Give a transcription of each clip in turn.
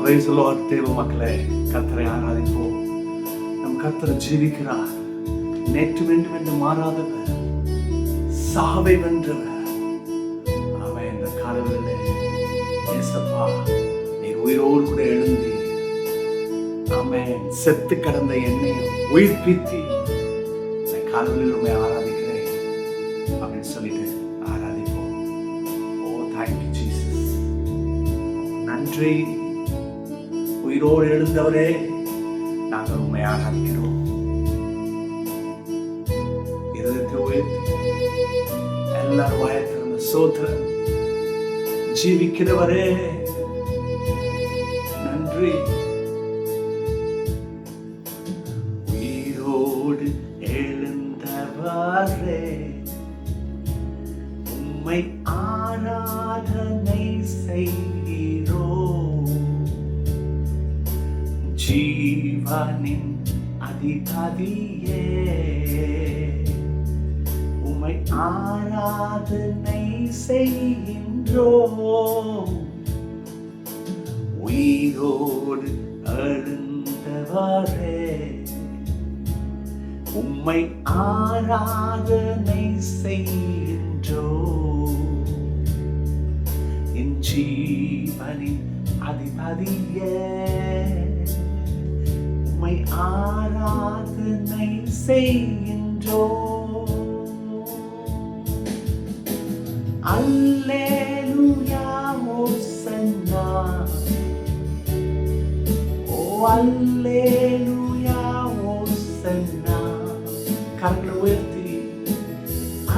Praise the Lord. தேவ மக்களே, கர்த்தரை ஆராதிப்போம். நம் கர்த்தர் ஜீவிக்கிறார். நேற்று என்று மாறாதவர், சாவை வென்றவர். அவன் இந்த காலங்களிலே ஏசப்பா நீர் உயிரோடு கூட எழுந்தி, ஆமென், செத்து கடந்த என்னை உயிர்ப்பித்தி இந்த காலங்களில் உண்மை ஆராதிக்கிறேன் அப்படின்னு சொல்லிட்டு ஆராதிப்போம். ஓ தேங்க்யூ ஜீசஸ், நன்றி. உயிரோடு எழுந்தவரே, நாங்கள் உண்மை ஆராதிக்கிறோம். இதயத்தை உயர்த்தி எல்லாரும் வாயத்திருந்த சோதரன் ஜீவிக்கிறவரே நன்றி. உயிரோடு எழுந்தவரே, உம்மை ஆராதனை செய்கிறோ. ஜீவனின் அதிபதியே, உம்மை ஆராதனை செய்கின்றோ. உயிரோடு எழுந்தவரே, உம்மை ஆராதனை செய்கின்றோ. என் ஜீவனின் அதிபதியே, உம்மை ஆராதனை செய்கின்றோ. அல்லேலூயா ஹோசன்னா, ஓ அல்லேலூயா ஹோசன்னா. கரங்களை உயர்த்தி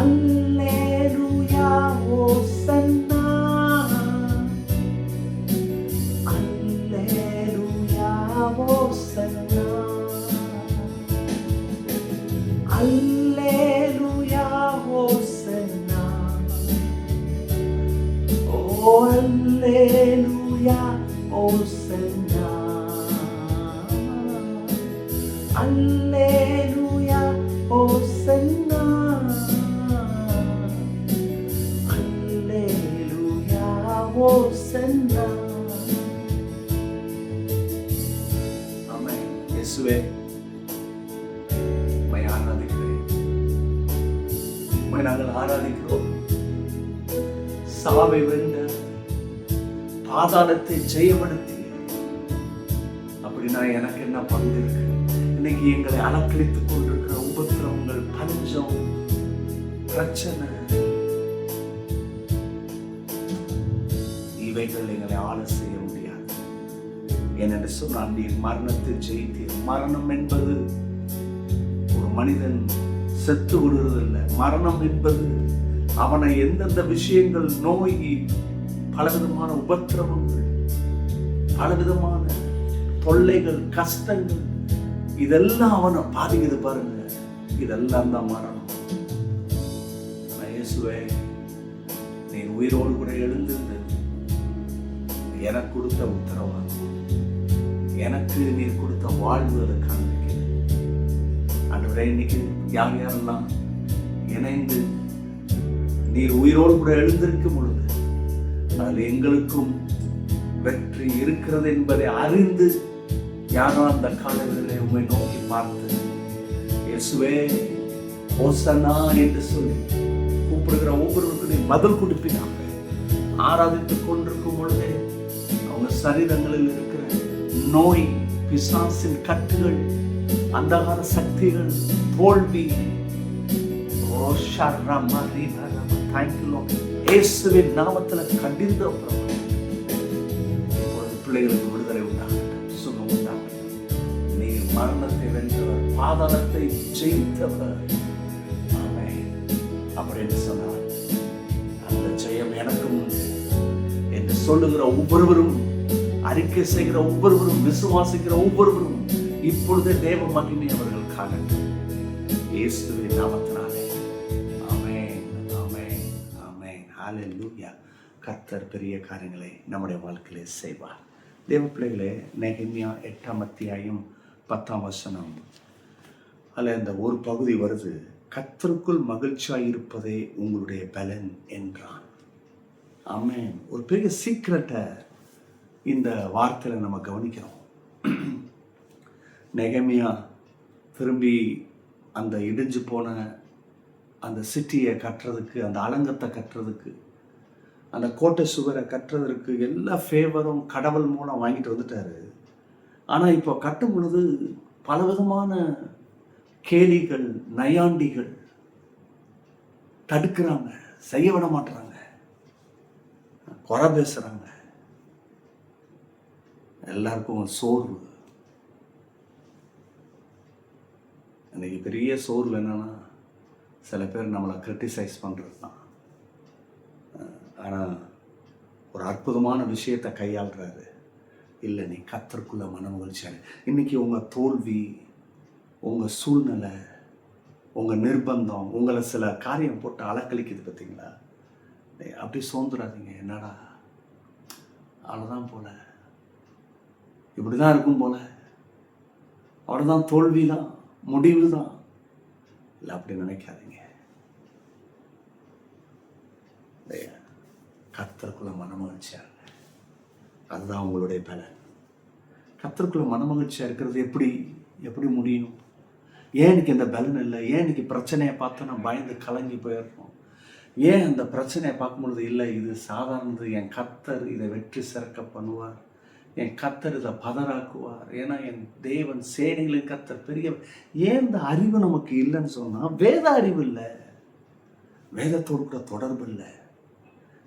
அல்லேலூயா ஹோசன்னா, அல்லேலூயா ஹோசன்னா, அல்லேலூயா ஹோசன்னா. ஓ அல்லேலூயா ஹோசன்னா, அல்லேலூயா ஹோசன்னா, அல்லேலூயா ஹோசன்னா. ஆமென். இயேசுவே, உம்மை ஆராதிக்கிறேன். உம்மை நாங்கள் ஆராதிக்கிறோம். சாவை வென்ற, பாதாளத்தை ஜெயப்படுத்தி, அப்படின்னா எனக்கு என்ன பங்கு இருக்கு? இன்னைக்கு எங்களை அலக்கழித்துக் கொண்டிருக்கிற உபத்திரவங்கள், பஞ்சம், பிரச்சனை, இவைகள் எங்களை ஆள செய்ய முடியாது. ஏனென்று சொன்னால் நீர் மரணத்தை ஜெயித்தீர். மரணம் என்பது ஒரு மனிதன் செத்து விடுவதில்லை. மரணம் என்பது அவனை எந்தெந்த விஷயங்கள், நோய், பலவிதமான உபத்திரவங்கள், பலவிதமான தொல்லைகள், கஷ்டங்கள், இதெல்லாம் அவனை பாதிக்குது பாருங்க. இதெல்லாம் தான் மரணம். இயேசுவே, நீர் உயிரோடு கூட எழுந்திருந்து எனக்கு கொடுத்த உத்தரவாதம், எனக்கு நீர் கொடுத்த வாழ்வு அதை காண்பிக்கிறது. ஆண்டவரே, இன்னைக்கு யார் யாரெல்லாம் இணைந்து நீர் உயிரோடு கூட எழுந்திருக்கும் பொழுது அதில் எங்களுக்கும் வெற்றி இருக்கிறது என்பதை அறிந்து யாரோ அந்த காலங்களிலே உம்மை நோக்கி பார்த்து இயேசுவே ஹோசன்னா என்று சொல்லி கூப்பிடுகிற ஒவ்வொருவருக்கும் நீ பதில் கொடுப்பினாங்க. ஆராதித்துக் கொண்டிருக்கும் பொழுதே அவங்க சரீரங்களில் இருக்கிற நோய், பிசாசின் கட்டுகள், அந்தகார சக்திகள், தோல்வி, இயேசுவின் நாமத்தில் கண்டிந்த பிள்ளைகளுக்கு விடுதலை உண்டாகட்டும், சுகம் உண்டாகட்டும். நீர் மரணத்தை வென்றவர், பாதாளத்தை ஜெயித்தவர். ஆமென். அப்படின்னு சொன்னார். அந்த ஜெயம் எனக்கும் உண்டு என்று சொல்லுகிற ஒவ்வொருவரும், அறிக்கை செய்கிற ஒவ்வொருவரும், விசுவாசிக்கிற ஒவ்வொருவரும் இப்பொழுதே தேவ மகிமை அவர்கள் காணட்டும். இயேசுவின் நாமத்தினாலே. ஆமென், ஆமென், ஆமென். ஹல்லேலூயா. கர்த்தர் பெரிய காரியங்களை நம்முடைய வாழ்க்கையிலே செய்வார். தேவ பிள்ளைகளே, நெகேமியா 8ஆம் அத்தியாயம் 10ஆம் வசனம், அதில் இந்த ஒரு பகுதி வருது. கர்த்தருக்குள் மகிழ்ச்சியாய் இருப்பதே உங்களுடைய பலன் என்றான். ஆமென். ஒரு பெரிய சீக்ரெட்டை இந்த வார்த்தையில் நம்ம கவனிக்கிறோம். நெகமியா திரும்பி அந்த இடிஞ்சு போன அந்த சிட்டியை கட்டுறதுக்கு, அந்த அலங்கத்தை கட்டுறதுக்கு, அந்த கோட்டை சுவரை கட்டுறதுக்கு எல்லா ஃபேவரும் கடவுள் மூலம் வாங்கிட்டு வந்துட்டாரு. ஆனால் இப்போ கட்டும் பொழுது பலவிதமான கேலிகள், நையாண்டிகள் தடுக்கிறாங்க, செய்ய விட மாட்டுறாங்க, குறை பேசுகிறாங்க. எல்லாருக்கும் சோர்வு. இன்னைக்கு பெரிய சோர்வு என்னன்னா, சில பேர் நம்மளை கிரிட்டிசைஸ் பண்ணுறது தான். ஆனால் ஒரு அற்புதமான விஷயத்தை கையாளுறாரு. இல்லை, நீ கர்த்தருக்குள்ள மனமகிழ்ச்சியாரு. இன்னைக்கு உங்கள் தோல்வி, உங்கள் சூழ்நிலை, உங்கள் நிர்பந்தம் உங்களை சில காரியம் போட்டு அலக்கழிக்குது பார்த்தீங்களா? அப்படி சோர்ந்துடாதீங்க. என்னடா அவ்வளோதான் போல, இப்படி தான் இருக்கும் போல, அவ்வளோதான், தோல்வி தான், முடிவு தான். இல்லை, அப்படி நினைக்காதீங்க. கர்த்தருக்குள்ள மனமகிழ்ச்சியா இருங்க. அதுதான் உங்களுடைய பலன். கர்த்தருக்குள்ள மனமகிழ்ச்சியா இருக்கிறது எப்படி முடியும்? ஏன் எனக்கு இந்த பலன் இல்லை? ஏன் இன்னைக்கு பிரச்சனையை பார்த்து நான் பயந்து கலங்கி போயிடணும்? ஏன் அந்த பிரச்சனையை பார்க்கும்பொழுது இல்லை, இது சாதாரணது, என் கர்த்தர் இதை வெற்றி சிறக்க பண்ணுவார், என் கர்த்தர் இதை பதறாக்குவார், ஏன்னா என் தேவன் சேனைகளின் கர்த்தர் பெரிய. ஏன் இந்த அறிவு நமக்கு இல்லைன்னு சொன்னால், வேத அறிவு இல்லை, வேதத்தோடு கூட தொடர்பு இல்லை.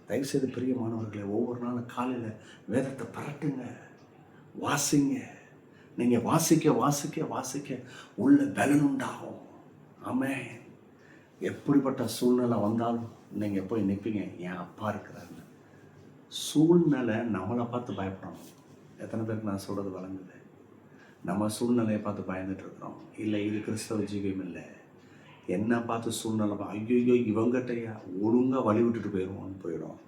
தயவுசெய்து பெரிய மாணவர்களை, ஒவ்வொரு நாளும் காலையில் வேதத்தை பரட்டுங்க, வாசிங்க. நீங்கள் வாசிக்க வாசிக்க வாசிக்க உள்ள பலன் உண்டாகும். ஆமென். எப்படிப்பட்ட சூழ்நிலை வந்தாலும் நீங்கள் போய் நிற்பீங்க, என் அப்பா இருக்கிறாருன்னு. சூழ்நிலை நம்மளை பார்த்து பயப்படணும். எத்தனை பேருக்கு நான் சொல்கிறது வழங்குது? நம்ம சூழ்நிலையை பார்த்து பயந்துட்டு இருக்கிறோம். இல்லை, இது கிறிஸ்தவ ஜீவியம் இல்லை. என்ன பார்த்து சூழ்நிலை, ஐயோ இவங்கிட்டையா, ஒழுங்காக வழி விட்டுட்டு போயிடும்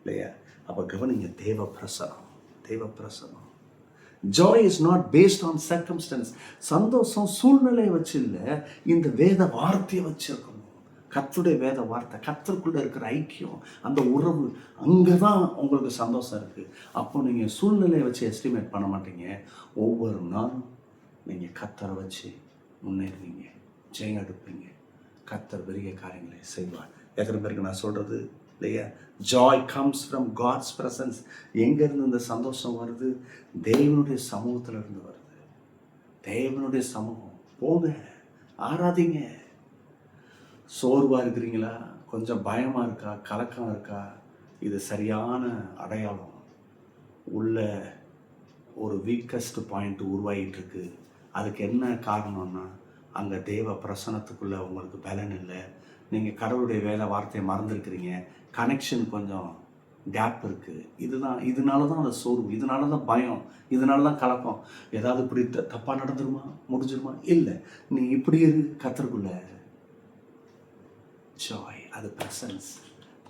இல்லையா? அப்போ கவனிங்க, தேவ பிரசனம். Joy is not based on circumstance. சந்தோஷம் சூழ்நிலையை வச்சு இல்லை, இந்த வேத வார்த்தையை வச்சிருக்கணும். கர்த்தருடைய வேத வார்த்தை, கர்த்தருக்குள்ள இருக்கிற ஐக்கியம், அந்த உறவு, அங்கே தான் உங்களுக்கு சந்தோஷம் இருக்குது. அப்போ நீங்கள் சூழ்நிலையை வச்சு எஸ்டிமேட் பண்ண மாட்டீங்க. ஒவ்வொரு நாளும் நீங்கள் கர்த்தரை வச்சு முன்னேறுவீங்க, ஜெயம் எடுப்பீங்க. கர்த்தர் பெரிய காரியங்களை செய்வார். எத்தனை பேருக்கு நான் சொல்கிறது இல்லையா? Joy comes from God's presence. எங்கேருந்து இந்த சந்தோஷம் வருது? தேவனுடைய சமூகத்தில் இருந்து வருது. தேவனுடைய சமூகம். போங்க, ஆராதிங்க. சோர்வாக இருக்கிறீங்களா? கொஞ்சம் பயமாக இருக்கா? கலக்கம் இருக்கா? இது சரியான அடையாளம். உள்ள ஒரு வீக்கஸ்ட் பாயிண்ட் உருவாகிட்டு இருக்கு. அதுக்கு என்ன காரணம்னா, அங்கே தேவ பிரசனத்துக்குள்ளே உங்களுக்கு பலன் இல்லை. நீங்கள் கடவுளுடைய வேலை வார்த்தையை மறந்துருக்கிறீங்க. கனெக்ஷன் கொஞ்சம் கேப் இருக்குது. இதனால தான் அந்த சோர்வு, இதனால தான் பயம், இதனால தான் கலக்கம். ஏதாவது இப்படி தப்பாக நடந்துருமா, முடிஞ்சிருமா? இல்லை, நீ இப்படி இரு. கர்த்தருக்குள்ள ஜாய், அது பிரசன்ஸ்.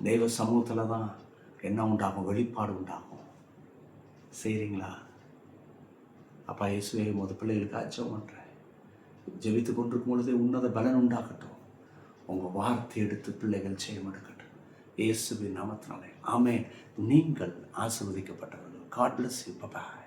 தெய்வ சமூகத்தில் தான் என்ன உண்டாகும்? வெளிப்பாடு உண்டாகும். செய்கிறீங்களா? அப்பா இயேசுவே, பிள்ளைகளுக்கு அச்சம் பண்ணுறேன். ஜெபித்து கொண்டிருக்கும் பொழுதே உன்னத பலன் உண்டாகட்டும். உங்கள் வார்த்தை எடுத்து பிள்ளைகள் செய்ய எடுக்கட்டும். இயேசுவின் நாமத்தினாலே ஆமென். நீங்கள் ஆசீர்வதிக்கப்பட்டவர்கள். God bless you. Bye bye.